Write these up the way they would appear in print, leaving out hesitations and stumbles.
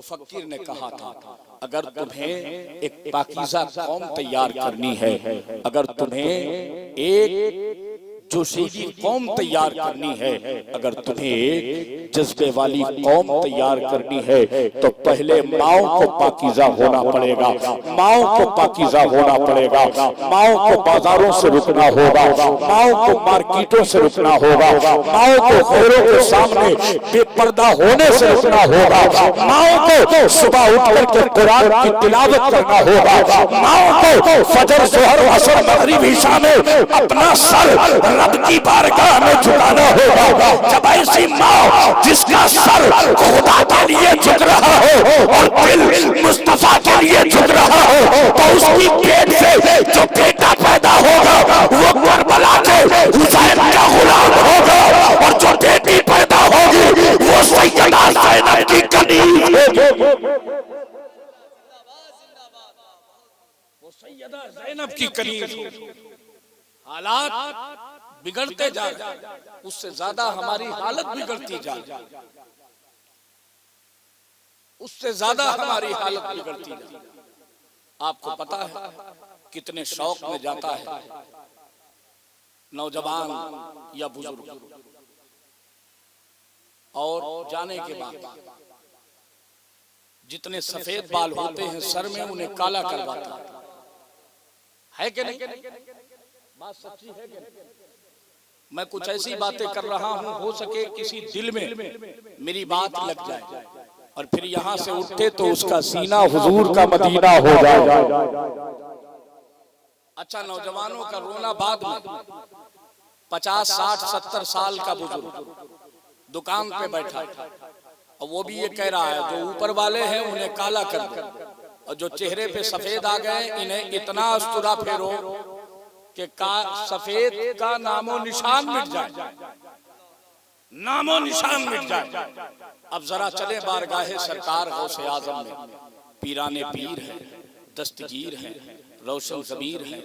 फकीर ने कहा था, अगर तुम्हें एक पाकीज़ा कौम तैयार करनी है, अगर तुम्हें एक जोशीली कौम तैयार करनी है, अगर तुम्हें एक जज्बे वाली कौम तैयार करनी है, तो पहले माओ को पाकीज़ा होना पड़ेगा, माओ को पाकीज़ा होना पड़ेगा, माओ को बाजारों से रुकना होगा, माओ को मार्केटों से रुकना होगा, माओ को गैरों के सामने बेपर्दा होने से रुकना होगा, माओ को सुबह उठकर के कुरान की तिलावत करना होगा, माओ को फजर ज़ोहर असर मगरिब इशा में अपना सर रब की बारगाह में झुकाना होगा। जब ऐसी माँ जिसका सर खुदा के लिए झुक रहा हो और दिल मुस्तफा के लिए झुक रहा हो, तो उसकी पेट से जो बेटा पैदा होगा वो करबला के हुसैन का गुलाम होगा, और जो बेटी पैदा होगी वो सैयदा ज़ैनब की कनीज़ होगी, वो सैयदा ज़ैनब की कनीज़ होगी। हालात बिगड़ते जा रहे, उससे ज्यादा हमारी हालत बिगड़ती जा रही, उससे ज्यादा हमारी हालत बिगड़ती जा रही। आपको पता है कितने शौक में जाता है नौजवान या बुजुर्ग, और जाने के बाद जितने सफेद बाल होते हैं सर में उन्हें काला करवाता है कि नहीं? बात सच्ची है कि नहीं? मैं कुछ ऐसी बातें कर रहा हूं, हो सके किसी दिल में मेरी बात लग जाए और फिर यहां से उठे तो उसका सीना हुजूर का मदीना हो जाए। अच्छा, नौजवानों का रोना बाद में, 50, 60, 70 साल का बुजुर्ग दुकान पे बैठा और वो भी ये कह रहा है जो ऊपर वाले हैं उन्हें काला कर दो, और जो चेहरे पे सफेद आ गए इन्हें इतना अस्तुरा फेरो कि सफेद का नामो निशान मिट जाए, नामो निशान मिट जाए। अब जरा चले बारगाहे सरकार गौसे आजम में, पीराने पीर है, दस्तगीर है, रोशन ज़मीर है,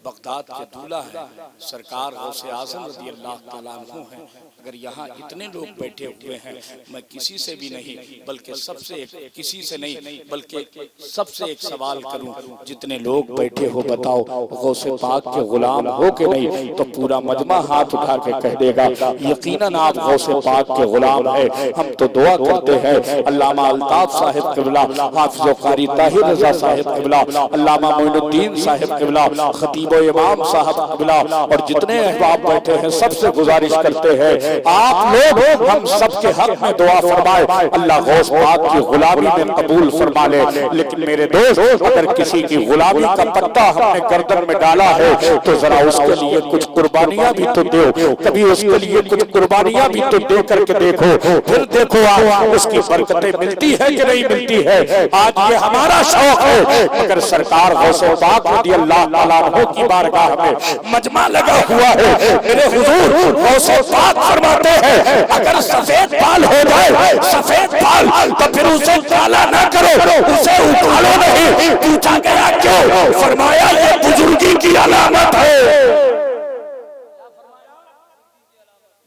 बगदाद के दूल्हा है, सरकार गौसे आजम रज़ी अल्लाह ताला अन्हु है। अगर यहाँ इतने लोग बैठे हुए हैं, मैं किसी से भी नहीं बल्कि सबसे किसी से नहीं बल्कि सबसे एक सवाल करूं, जितने लोग बैठे हो बताओ गौसे पाक के गुलाम हो के नहीं? तो पूरा मजमा हाथ उठा के कह देगा यकीनन आप गौसे पाक के गुलाम है। हम तो दुआ करते हैं अल्लामा अल्ताफ साहिब क़िबला, हाफ़िज़ क़ारी ताहिर रज़ा साहिब क़िबला, अल्लामा मोइनुद्दीन साहिब क़िबला, खतीब इमाम साहब क़िबला और जितने अहबाब बैठे हैं सबसे गुजारिश करते हैं आप लोग हम सबके हक में दुआ फरमाए, अल्लाह गौस पाक की गुलामी में कबूल फरमा ले। लेकिन मेरे दोस्त, अगर किसी की गुलामी का पत्ता हमने गर्दन में डाला है तो जरा उसके लिए कुछ कुर्बानियां भी तो दो, कभी उसके लिए कुछ कुर्बानियां भी तो दे करके देखो, फिर देखो आप उसकी बरकतें मिलती है कि नहीं मिलती है। आज ये हमारा शौक है, मगर सरकार गौसे पाक रज़ी अल्लाह ताला अन्हु की बारगाह में मजमा लगा हुआ है। मेरे हुजूर गौसे पाक फरमाते हैं अगर सफेद बाल हो जाए, सफेद बाल, तो फिर उसे काला ना करो, उसे उखाड़ो नहीं। पूछा गया क्यों? फरमाया ये बुजुर्गी की अलामत है,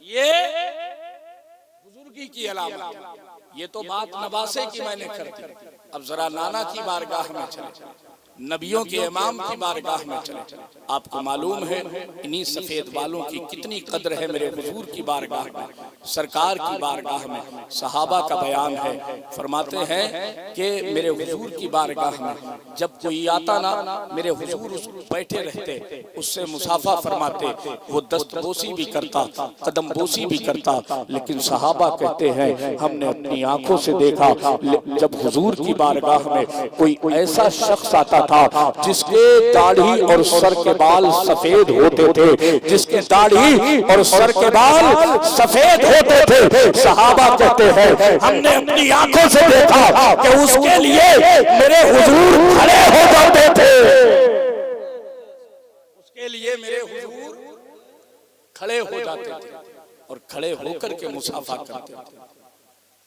ये बुजुर्गी की अलामत। ये तो बात नवासे की मैंने कर दी, अब जरा नाना की बारगाह में चले, नबियों के इमाम की बारगाह में चले। आपको मालूम है इन्हीं सफेद बालों की कितनी कदर है मेरे हुजूर की बारगाह में, सरकार की बारगाह में। सहाबा का बयान है, फरमाते हैं कि मेरे हुजूर की बारगाह में जब कोई आता ना, मेरे हुजूर उस बैठे रहते, उससे मुसाफा फरमाते, वो दस्तबोसी भी करता, कदम बोसी भी करता। लेकिन सहाबा कहते हैं हमने अपनी आंखों से देखा जब हुजूर की बारगाह में कोई ऐसा शख्स आता था जिसके दाढ़ी और सर के बाल सफेद होते थे, जिसके दाढ़ी और सर के बाल सफेद होते थे। सहाबा कहते हैं हमने अपनी आंखों से देखा कि उसके लिए मेरे हुजूर खड़े हो जाते थे, उसके लिए मेरे हुजूर खड़े हो जाते थे और खड़े होकर के मुसाफा करते थे,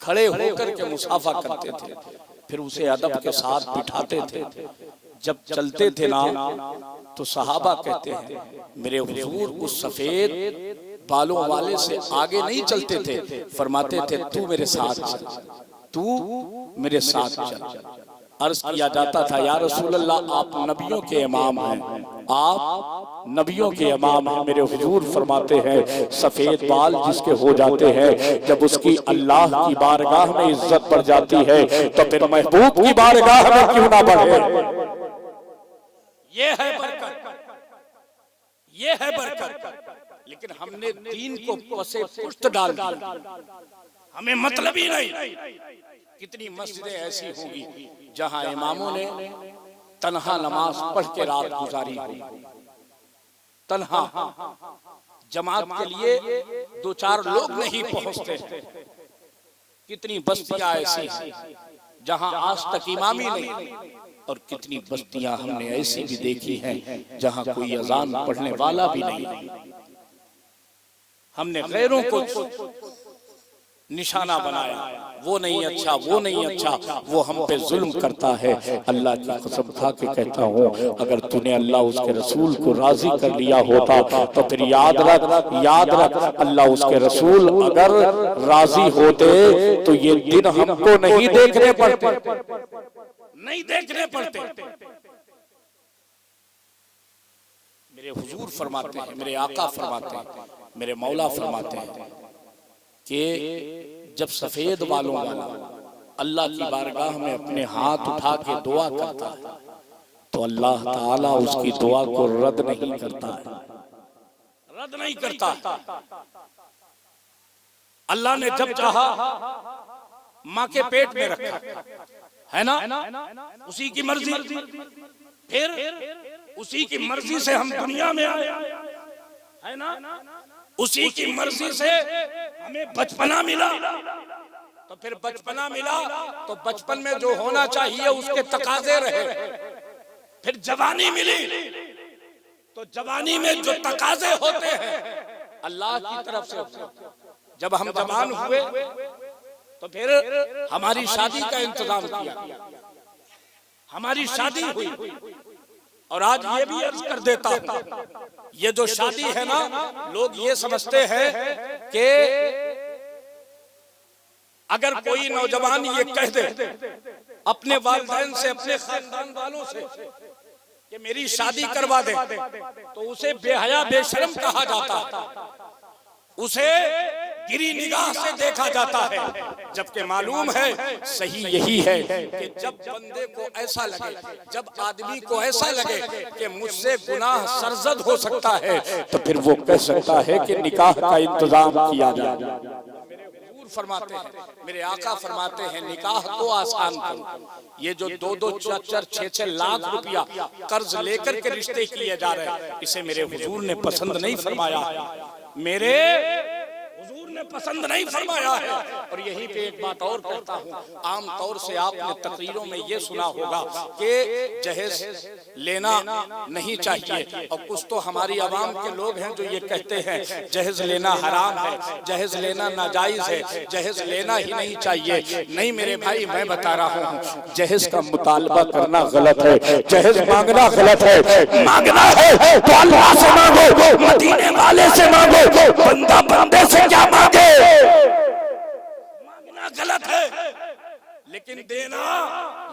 खड़े होकर के मुसाफा करते थे। फिर उसे अदब के साथ बिठाते थे। जब चलते थे ना तो सहाबा कहते हैं मेरे हुजूर उस सफेद बालों वाले से आगे नहीं चलते थे, फरमाते थे तू मेरे साथ, तू मेरे साथ चल। अर्ज किया जाता था, या रसूल अल्लाह आप नबियों के इमाम हैं, आप नबियों के इमाम हैं। मेरे हुजूर फरमाते हैं सफेद बाल जिसके हो जाते हैं, जब उसकी अल्लाह की बारगाह में इज्जत बढ़ जाती है तो फिर महबूब की बारगाह में क्यों ना बढ़े। ये है बरकत, ये है बरकत। लेकिन हमने दीन को पसे पुष्ट डाल दिया, हमें मतलब ही नहीं। कितनी मस्जिदें ऐसी होंगी जहां इमामों ने तन्हा नमाज पढ़ के रात गुजारी होगी, तन्हा, जमात के लिए 2-4 लोग नहीं पहुंचते। कितनी बस्तियां ऐसी हैं जहां आज तक इमामी नहीं, और कितनी बस्तियां हमने ऐसी भी देखी हैं जहां कोई अजान पढ़ने वाला भी नहीं। हमने गैरों को निशाना बनाया, वो नहीं अच्छा, वो नहीं अच्छा, वो हम पे जुल्म करता है। अल्लाह की कसम खा के कहता हूँ, अगर तूने अल्लाह उसके रसूल को राजी कर लिया होता तो फिर याद रख अल्लाह उसके रसूल अगर राजी होते तो ये दिन हमको नहीं देखने पड़ते, नहीं देखने पड़ते। मेरे हुजूर फरमाते हैं, मेरे आका फरमाते हैं, मेरे मौला फरमाते हैं कि जब सफेद बालों वाला अल्लाह की बारगाह में अपने हाथ उठा के दुआ करता है तो अल्लाह ताला उसकी दुआ को रद्द नहीं करता है, रद्द नहीं करता। अल्लाह ने जब चाहा माँ के पेट में रखा है ना, उसी की मर्जी, फिर उसी की मर्जी से हम दुनिया में आए है ना, उसी की मर्जी से हमें बचपना मिला, तो फिर बचपना मिला तो बचपन में जो होना चाहिए उसके तकाजे रहे। फिर जवानी मिली तो जवानी में जो तकाजे होते हैं अल्लाह की तरफ से, जब हम जवान हुए तो फिर हमारी शादी का इंतजाम किया, हमारी शादी हुई। और आज ये भी अर्ज कर देता हूं, ये जो शादी है ना, लोग ये समझते हैं कि अगर कोई नौजवान ये कह दे अपने वालिदैन से, अपने खानदान वालों से कि मेरी शादी करवा दे, तो उसे बेहया बेशर्म कहा जाता है, उसे गिरी निगाह से देखा जाता है। जबकि मालूम है सही यही है कि जब बंदे को ऐसा लगे, जब आदमी को ऐसा लगे कि मुझसे गुनाह सरजद हो सकता है, तो फिर वो कह सकता है कि निकाह का इंतजाम किया जाए। फरमाते हैं, मेरे आका फरमाते हैं, निकाह को आसान करो। ये जो 2-2, 4-4, 6-6 लाख रुपया कर्ज लेकर के रिश्ते किए जा रहे हैं, इसे मेरे हुजूर ने पसंद नहीं फरमाया, मेरे हुजूर ने पसंद नहीं फरमाया है। और यहीं पे एक बात और कहता हूँ, आम तौर से आपने तकरीरों में ये सुना होगा कि जहेज लेना नहीं चाहिए, और कुछ तो हमारी आवाम के लोग हैं जो ये कहते हैं जहेज लेना हराम है, जहेज लेना नाजायज है, जहेज लेना ही नहीं चाहिए। नहीं मेरे भाई, मैं बता रहा हूँ जहेज का मुतालबा करना गलत है, जहेज मांगना गलत है। मांगना है तो अल्लाह से मांगो, मदीने वाले से मांगो, बंदा बंदे से क्या मांगे। मांगना गलत है, लेकिन देना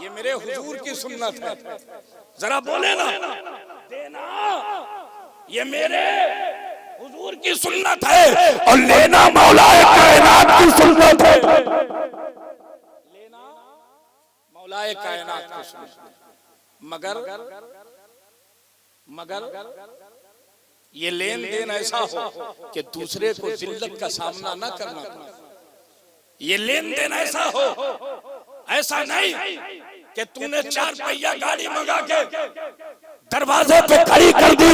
ये मेरे हुजूर की सुन्नत है। जरा बोले ना, देना ये मेरे हुजूर की सुन्नत है, और लेना मौलाए कायनात की सुन्नत है। लेना मौलाए कायनात की सुन्नत। मगर ये लेन देन ऐसा हो कि दूसरे को जिल्लत का सामना न करना पड़े। ये लेन देन ऐसा हो, ऐसा नहीं कि तूने 4 पहिया गाड़ी मंगा के दरवाजे पे खड़ी कर दी।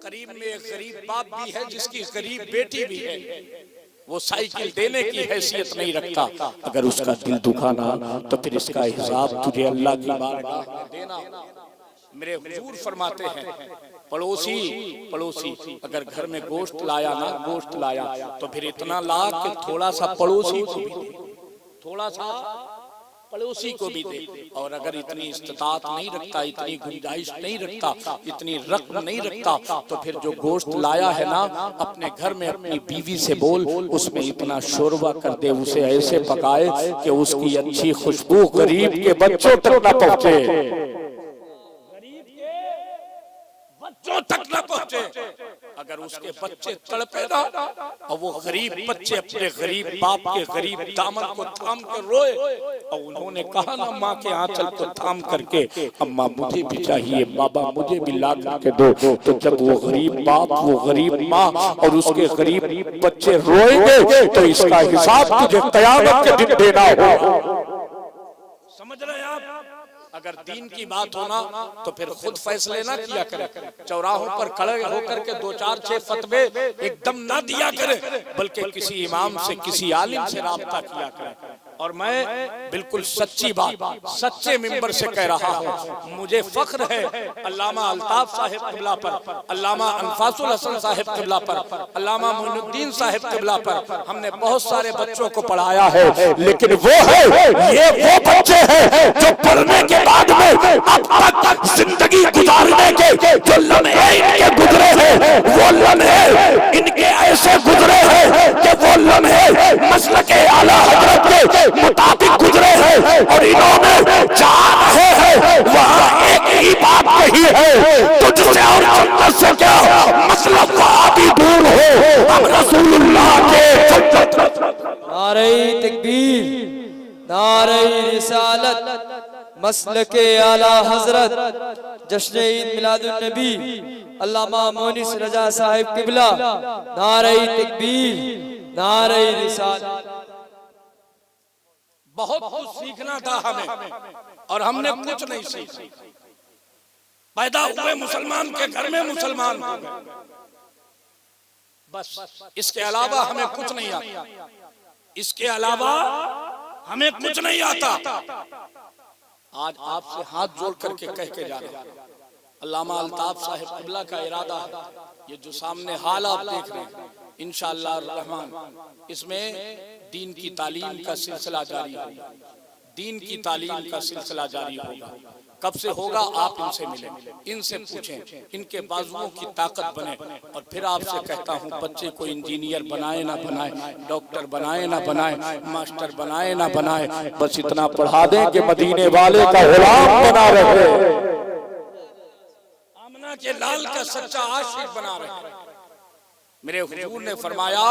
करीब में एक गरीब बाप भी है जिसकी गरीब बेटी भी है, वो साइकिल देने की हैसियत नहीं रखता। अगर उसका दिल दुखाना तो फिर इसका हिसाब तुझे अल्लाह की बारगाह में देना। मेरे हुजूर फरमाते हैं, पड़ोसी अगर घर में गोश्त लाया ना, गोश्त लाया तो फिर इतना ला कि थोड़ा सा पड़ोसी को भी दे, थोड़ा सा पड़ोसी को भी दे। और अगर इतनी इस्तात नहीं रखता, इतनी गुंजाइश नहीं रखता, इतनी रकम नहीं रखता, तो फिर जो गोश्त लाया है ना, अपने घर में अपनी बीवी से बोल उसमें इतना शोरबा कर दे, उसे ऐसे पकाए कि उसकी अच्छी खुशबू गरीब के बच्चों तक न पहुंचे, गरीब के बच्चों तक न पहुंचे। अगर उसके बच्चे तड़पे ना और वो गरीब बच्चे अपने गरीब बाप के गरीब दामन को थाम कर रोए, और उन्होंने कहा ना माँ के आंचल को थाम करके, अम्मा मुझे भी चाहिए, बाबा मुझे भी ला करके दो, तो जब वो गरीब बाप, वो गरीब माँ और उसके गरीब बच्चे रोएंगे तो इसका हिसाब तुझे क़यामत के दिन देना होगा। समझ रहे हैं आप? अगर दीन की बात होना तो फिर खुद फैसले ना किया करे, चौराहों पर खड़े होकर के 2-4-6 फतवे एकदम ना दिया करे, बल्कि किसी इमाम से, किसी आलिम से राब्ता किया करे। और मैं बिल्कुल सच्ची बात सच्चे मिंबर से कह रहा हूँ, मुझे फख्र है अल्लामा अल्ताफ साहिब क़िबला पर, अल्लामा अनफासुल हसन साहिब क़िबला पर, अल्लामा मोइनुद्दीन साहिब क़िबला पर हमने बहुत सारे बच्चों को पढ़ाया है, लेकिन वो है, ये वो बच्चे हैं जो पढ़ने के बाद में अब तक जिंदगी गुजारने के जो लम्हे इनके गुजरे हैं, वो लम्हे इनके ऐसे गुजरे हैं कि वो लम्हे मसलके आला हज़रत के मुताबिक गुजरे हैं, और इन्होंने जा रहे हैं वहाँ एक ही बात कही है, तुझसे और जन्नत से क्या मतलब वहाँ भी दूर हो, हम रसूलुल्लाह के। नारे तकबीर, नारे रिसालत, मसलके आला हजरत, जश्न ईद मिलादुन नबी अल्लामा मोनिस रजा साहिब क़िबला, नारे तकबीर, नारे रिसालत। बहुत कुछ सीखना था हमें और हमने कुछ नहीं सीखा। पैदा हुए मुसलमान के घर में मुसलमान हो गए, बस इसके अलावा हमें कुछ नहीं आता, इसके अलावा हमें कुछ नहीं आता। आज आपसे हाथ जोड़ करके कह के जा रहे हैं, अल्लामा अल्ताफ साहिब क़िबला का इरादा है, ये जो सामने हाल आप देख रहे हैं, इंशाअल्लाह रहमान इसमें दीन की तालीम का सिलसिला जारी होगा, दीन की तालीम का सिलसिला जारी होगा। कब से होगा? आप इनसे मिलें, इनसे पूछें, इनके बाजुओं की ताकत बने। और फिर आपसे कहता हूँ, बच्चे को इंजीनियर बनाए ना बनाए, डॉक्टर बनाए ना बनाए, मास्टर बनाए ना बनाए, बस इतना पढ़ा दें कि मदीने वाले का गुलाम बना रहे, आमना के लाल का सच्चा आशिक बना रहे। मेरे हुजूर ने फरमाया,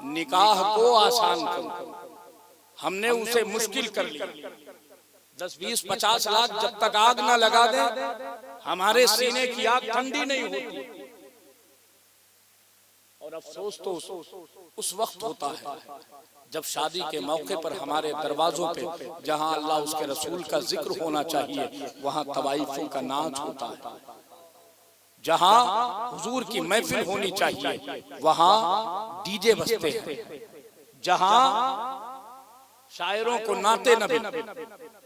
निकाह को आसान करो, हमने उसे मुश्किल कर लिया। 10-20-50 लाख जब तक आग ना लगा दे, हमारे सीने की आग ठंडी नहीं होती। और अफसोस तो उस वक्त होता है जब शादी के मौके पर हमारे दरवाजों पे, जहां अल्लाह उसके रसूल का जिक्र होना चाहिए, वहां तवाइफों का नाच होता है। जहां हुजूर की महफिल होनी चाहिए, वहां डीजे बजते हैं। जहां शायरों को नाते नबी,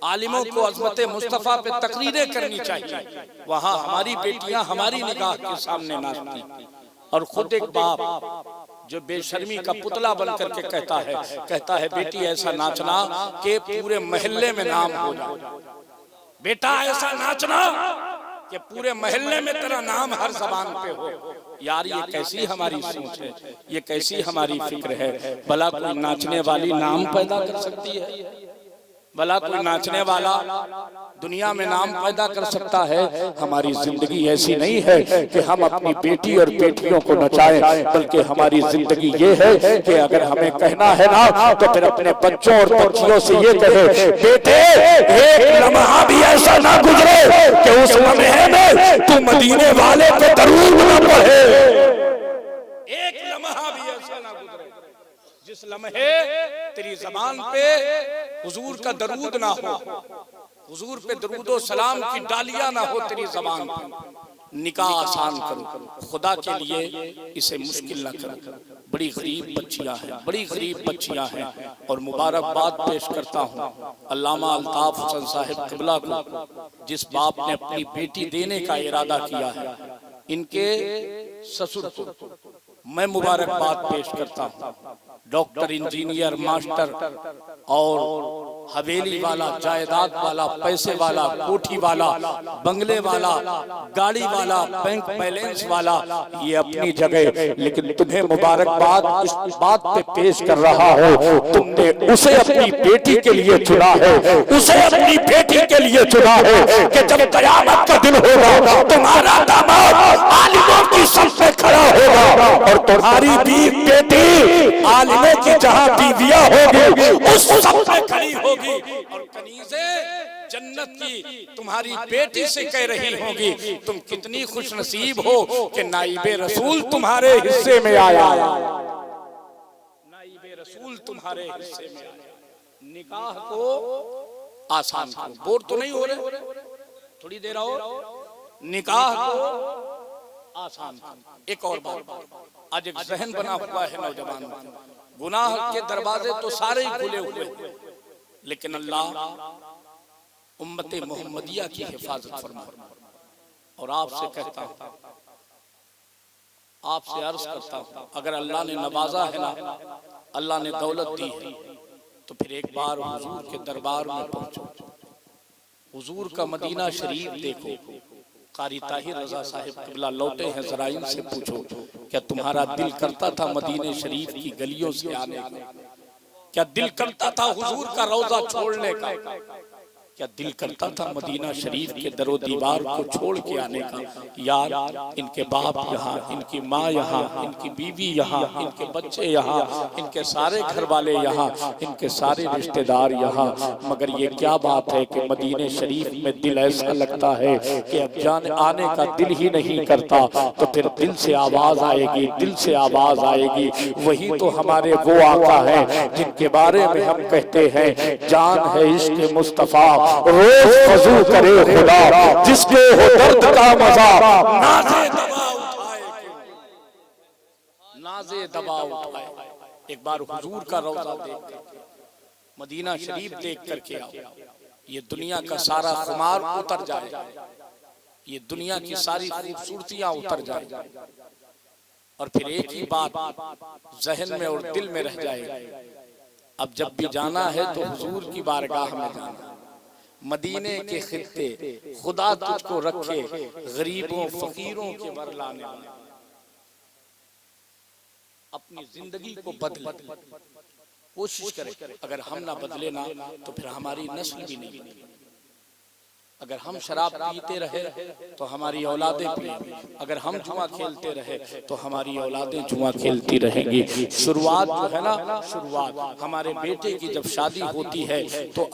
आलिमों को अज़मते मुस्तफा पे तकरीरें करनी चाहिए, वहां हमारी बेटियां हमारी निगाह के सामने नाचती। और खुद एक बाप जो बेशर्मी का पुतला बन करके कहता है बेटी ऐसा नाचना कि पूरे मोहल्ले में नाम हो जाए, बेटा ऐसा नाचना कि पूरे मोहल्ले में तेरा नाम हर जबान पे हो। यार ये कैसी हमारी सोच है, ये कैसी हमारी फिक्र है। भला कोई नाचने वाली नाम पैदा कर सकती है? भला कोई नाचने वाला दुनिया में नाम पैदा कर सकता है? हमारी जिंदगी ऐसी नहीं है कि हम अपनी बेटी और बेटियों को नचाएं, बल्कि हमारी जिंदगी ये है कि अगर हमें कहना है ना, तो फिर अपने बच्चों और बच्चियों से ये कहे, बेटे एक लम्हा भी ऐसा ना गुजरे कि उस लम्हे में तू मदीने वाले पे दरूद न पढ़े। एक लम्हा भी ऐसा ना गुजरे जिस लम्हे तेरी जबान पे हुजूर का दरूद ना हो, हुजूर पे दरूदो सलाम की डालियां ना हो तेरी जबान पे। निकाह आसान करो, खुदा के लिए इसे मुश्किल ना करो। बड़ी गरीब बच्चियां हैं, बड़ी गरीब बच्चियां हैं, और मुबारकबाद पेश करता हूँ अल्लामा अल्ताफ हसन साहिब क़िबला को, जिस बाप ने अपनी बेटी देने का इरादा किया है। इनके ससुर को मैं मुबारकबाद पेश करता हूँ, डॉक्टर, इंजीनियर, मास्टर और हवेली वाला, जायदाद वाला, पैसे वाला, कोठी वाला, बंगले वाला, गाड़ी वाला, बैंक बैलेंस वाला, ये अपनी जगह, लेकिन तुम्हें मुबारकबाद इस बात पे पेश कर रहा हो, तुमने उसे अपनी बेटी के लिए चुना है, उसे अपनी बेटी के लिए चुना है कि जब कयामत का दिन होगा तुम्हारा दामाद आलिमों की सफ में खड़ा होगा और तुम्हारी बेटी आलिमों की जहां बीवियां होगी उस सफ में खड़ी होगी और कनीज़े जन्नत की तुम्हारी बेटी से कह रही होगी तुम कितनी खुश नसीब हो कि नाइबे रसूल तुम्हारे हिस्से में आया, नाइबे रसूल तुम्हारे हिस्से में आया। निकाह को आसान करो, बोर तो नहीं हो रहे, थोड़ी देर और निकाह को आसान करो। एक और बात, आज एक जहन बना हुआ है नौजवान, गुनाह के दरवाजे तो सारे ही खुले हुए, लेकिन अल्लाह उम्मत मोहम्मदिया की हिफाजत फरमाए। और आपसे कहता हूं, आपसे अर्ज करता हूं, अगर अल्लाह ने नवाजा है ना, अल्लाह ने दौलत दी है, तो फिर एक बार हुजूर के दरबार में पहुंचो, हुजूर का मदीना शरीफ देखो। कारी ताहिर रजा साहिब क़िबला लौटे हैं, जरा इनसे पूछो क्या तुम्हारा दिल करता था मदीने शरीफ की गलियों से आने का? क्या दिल करता था हुजूर का रौजा छोड़ने का? क्या दिल करता था मदीना शरीफ के दरो दीवार को छोड़ के आने का? यार, इनके बाप यहाँ, इनकी माँ यहाँ, इनकी बीवी यहाँ, इनके बच्चे यहाँ, इनके सारे घर वाले यहाँ, इनके सारे रिश्तेदार यहाँ, मगर ये क्या बात है कि मदीने शरीफ में दिल ऐसा लगता है कि अब जाने आने का दिल ही नहीं करता। तो फिर दिल से आवाज आएगी, दिल से आवाज आएगी। वही तो हमारे वो आका है जिनके बारे में हम कहते हैं जान है इश्क मुस्तफा, रोज वजू करे खुदा, जिसके हो दर्द का मजा, नाज़े दबा उठाए, नाज़े दबा उठाए। एक बार हुजूर का रौजा देख, मदीना शरीफ देख करके आओ, ये दुनिया का सारा खुमार उतर जाए, ये दुनिया की सारी खूबसूरतियां उतर जाए, और फिर एक ही बात जहन में और दिल में रह जाए, अब जब भी जाना है तो हुजूर की बारगाह में जाना। मदीने के खित्ते खुदा तुझको रखे, गरीबों फकीरों के बर लाने वाले। अपनी जिंदगी को बदले, कोशिश करें। अगर हम ना बदले ना तो फिर हमारी नस्ल भी नहीं बनेगी। अगर हम शराब पीते रहे तो हमारी औलादें पिएंगी, अगर हम जुआ खेलते रहे तो हमारी औलादें जुआ खेलती रहेंगी। शुरुआत जो है ना, शुरुआत हमारे बेटे की जब शादी होती है तो